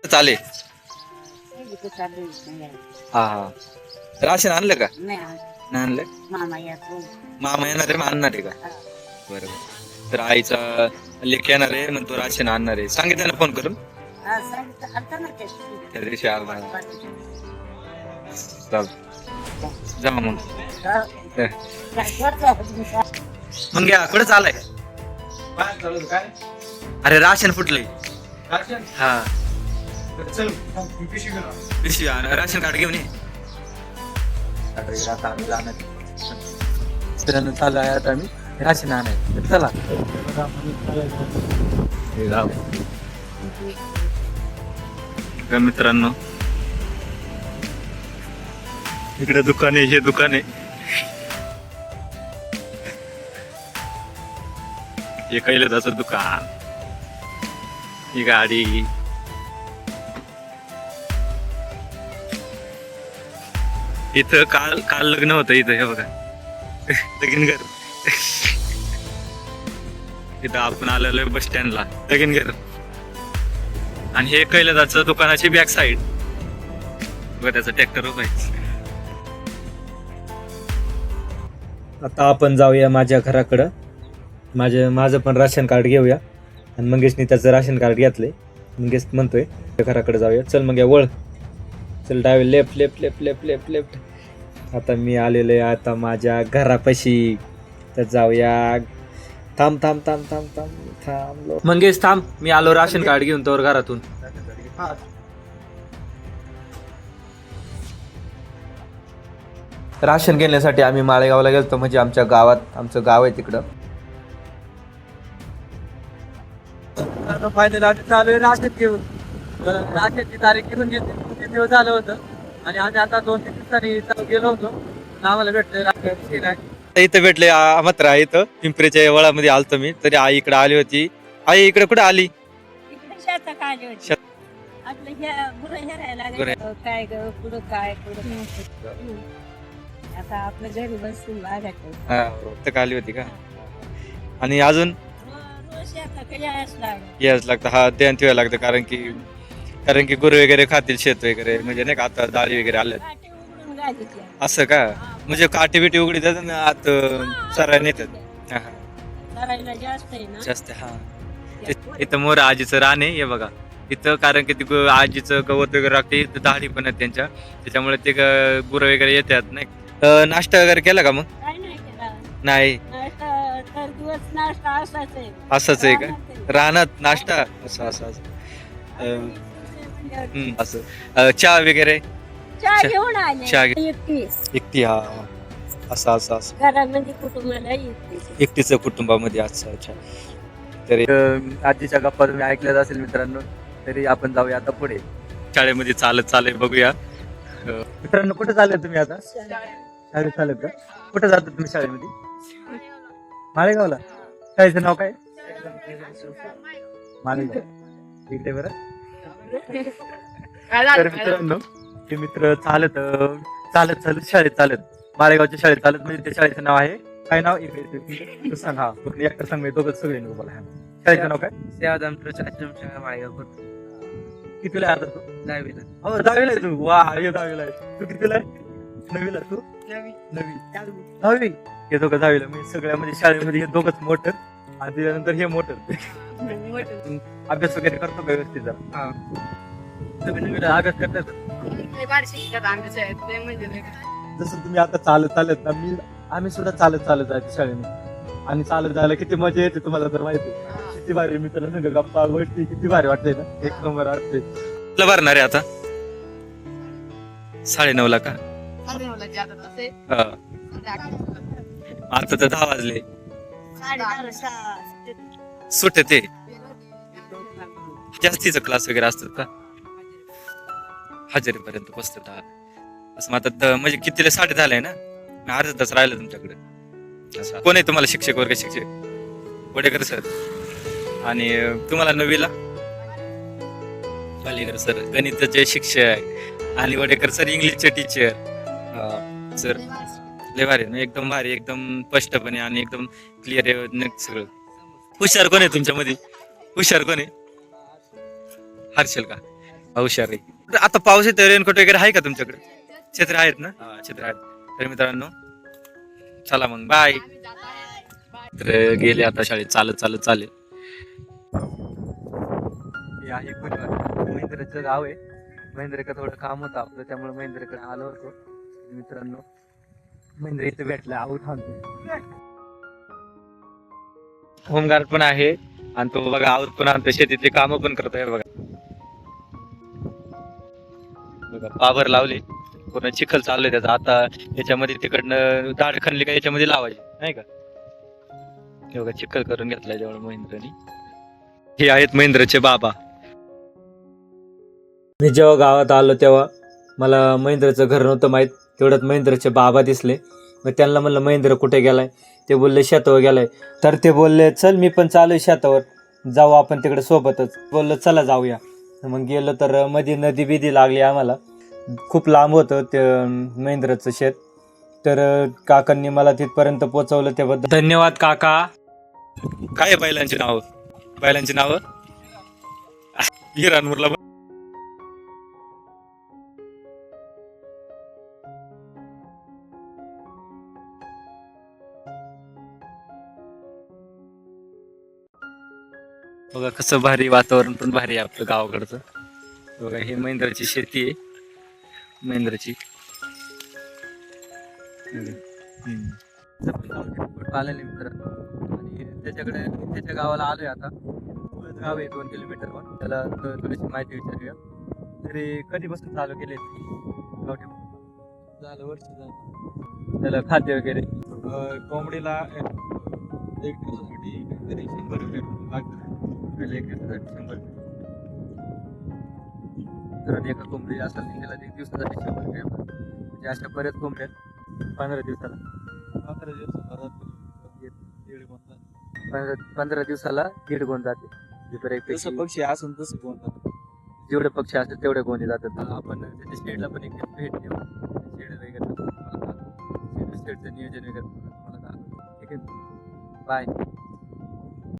चाले हा हा राशन आणलं का नाही आणलं मामा येणार आहे मग आणणार आहे का बरोबर तर आईचा लेख येणार आहे मग तो राशन आणणार आहे सांगितलं ना फोन करून त्या दिवशी आला चाल जा मग मग घ्या कुठं चालाय अरे राशन फुटलंय हा पिशवी राशन कार्ड घेऊन ये चालू आहे आता आम्ही राशन आणाय चला मित्रांनो इकडे दुकान आहे हे दुकान आहे हे कैलासाचं दुकान ही गाडी इथं काल काल लग्न होतं इथं हे बघा लगीन घर इथं आपण आलेलो बस स्टँडला लगीन घर आणि हे कैलासाचं दुकानाची बॅक साईड बघा त्याचा ट्रॅक्टर उभा आहे. आता आपण जाऊया माझ्या घराकडं माझं पण राशन कार्ड घेऊया आणि मंगेशने त्याचं राशन कार्ड घेतलंय मंगेश म्हणतोय घराकडे जाऊया चल मग वळ चल डावे left left left left left left आता मी आलेलो आहे आता माझ्या घरापाशी तर जाऊया थांब थांब थांब थांब थांब थांब मंगेश थांब मी आलो राशन कार्ड घेऊन तोवर घरातून राशन घेण्यासाठी आम्ही माळेगावला गेलतो म्हणजे आमच्या गावात आमचं गाव आहे तिकडं फायनल चालू आहे राशन घेऊन राशनची तारीख घेऊन घेतली दिवस झालं होतं आणि आम्ही आता 2-3 दिवसांनी गेलो होतो आम्हाला भेटलं इथं भेटले मात्र इथं पिंपरीच्या वळामध्ये आलतो मी तरी आई इकडे आली होती आई इकडे कुठे आली आता आपल्या घरी बसून आली होती का आणि अजून याच लागतं हा ध्यान ठेवायला लागतं कारण की गुरु वगैरे खातील शेत वगैरे म्हणजे नाही का आता डाळी वगैरे आल्या असं का म्हणजे काठी बिटी उघडी जातात आत चरायला नेतात जास्त हा इथं मोर आजीचं रान आहे हे बघा इथं कारण की ती आजीचं गवत वगैरे लागते इथं दाढी पण आहेत त्यांच्या त्याच्यामुळे ते गुरं वगैरे येतात नाही नाश्ता वगैरे केला का मग नाही असंच आहे का रानात नाश्ता असं असं असं असं चहा वगैरे चहा एकटी हा असं असं असं एकटीचं कुटुंबामध्ये असं अच्छा तरी आजीच्या गप्पा तुम्ही ऐकल्याच असेल मित्रांनो तरी आपण जाऊया आता पुढे शाळेमध्ये चालत बघूया मित्रांनो कुठे चालले तुम्ही आता शाळेत चालत का कुठे जाता तुम्ही शाळेमध्ये माळेगावला शाळेचं नाव काय माळेगाव इकडे बरं तर मित्रांनो ते मित्र चालत शाळेत चालत माळेगावच्या शाळेत चालत म्हणजे त्या शाळेचं नाव आहे काय नाव इकडे सांग हा एकटा सांग मी दोघं सगळे मला शाळेचं नाव काय सेवादान प्रचार माळेगाव कितीला आता तू 10वीला हो 10वीला आहे तू वा हे 10वीला आहे तू कितीला आहे 9वीला तू 9वी हे दोघं 10वीला मी सगळ्यामध्ये शाळेमध्ये हे दोघंच मोठं आणि त्याच्यानंतर हे मोठं अभ्यास वगैरे करतो व्यवस्थित जरा अभ्यास करतात जसं तुम्ही आता चालत ना आम्ही सुद्धा चालत जायचं शाळेमध्ये आणि चालत जायला किती मजा येते तुम्हाला तर माहिती किती भारी मित्रांनो संग गप्पा गोष्टी किती भारी वाटते ना एक नंबर वाटते तुला भरणार आहे आता 9:30 का आता तर 10 वाजले सुटते जास्तीचा क्लास वगैरे असतात का हजेरीपर्यंत बसतात असं मग आता म्हणजे कितीला 10:30 झालंय ना अर्धा तास राहिलं तुमच्याकडे असं कोण आहे तुम्हाला शिक्षक वर्ग शिक्षक वडेकर सर आणि तुम्हाला 9वीला वालेकर सर गणिताचे शिक्षक आणि वडेकर सर इंग्लिशचे टीचर सर लय भारी एकदम भारी एकदम स्पष्टपणे आणि एकदम क्लिअर आहे सगळं हुशार कोण आहे तुमच्यामध्ये हुशार कोण आहे हर्षल का हुशार आहे. आता पाऊस येतो, रेनकोट वगैरे आहे का तुमच्याकडे? छत्री आहेत ना? हा, छत्री आहेत. तर मित्रांनो चला मग बाय. तर गेले आता शाळेत चालत चालत चालेल. हे आहे महेंद्रचं गाव आहे. महेंद्रकडे थोडं काम होतं आपलं, त्यामुळे महेंद्रकडे आलो होतो. मित्रांनो महेंद्र इथे भेटला, आऊट आणतो. होमगार्ड पण आहे आणि तो बघा आऊट पण आणतो, शेतीतले काम पण करतोय बघा. बघा पावर लावले, पूर्ण चिखल चाललंय त्याचा. आता याच्यामध्ये तिकडनं दाढ खणली का याच्यामध्ये लावायची नाही का. हे बघा चिखल करून घेतलाय जवळ महेंद्रनी. हे आहेत महेंद्रचे बाबा. मी जेव्हा गावात आलो तेव्हा मला महेंद्रचं घर नव्हतं माहित, तेवढ्यात महेंद्रचे बाबा दिसले. मग त्यांना म्हणलं महेंद्र कुठे गेलाय? ते बोलले शेतावर गेलाय. तर ते बोलले चल मी पण चालू शेतावर, जाऊ आपण तिकडे सोबतच. बोललो चला जाऊया. मग गेलो तर मध्ये नदी बिदी लागली आम्हाला, खूप लांब होतं ते महेंद्रचं शेत. तर काकांनी मला तिथपर्यंत पोहोचवलं, त्याबद्दल धन्यवाद काका. काय आहे बैलांची नावं? बैलांची नावं हिरानूरला बघा कसं भारी वातावरण पण भारी आहे आपलं गावाकडचं. बघा हे महेंद्रची शेती आहे, महेंद्रची. आलेले मित्र आणि त्याच्याकडे त्याच्या गावाला आलोय आता. गाव आहे 2 किलोमीटरवर. त्याला थोडीशी माहिती विचारूया. तरी कधीपासून चालू केले झालं वर्ष झालं. त्याला खाद्य वगैरे? कोंबडीला 1 दिवसासाठी तरी 100 रुपये लागतात. 1 दिवसासाठी 100. तर एका कोंबडी असेल त्याला 1 दिवसासाठी 100 रुपये. म्हणजे अशा बऱ्याच कोंबड्या 15 दिवसाला. 15 दिवसाला 15 दिवसाला 1.5 गोण जाते. जसं पक्षी असून तसं कोणतं जेवढे पक्षी असतात तेवढे गोणी जातात. आपण त्याच्या शेडला पण एक भेट देऊ. शेड वगैरे शेडचं नियोजन वगैरे तुम्हाला ठीक आहे. बाय.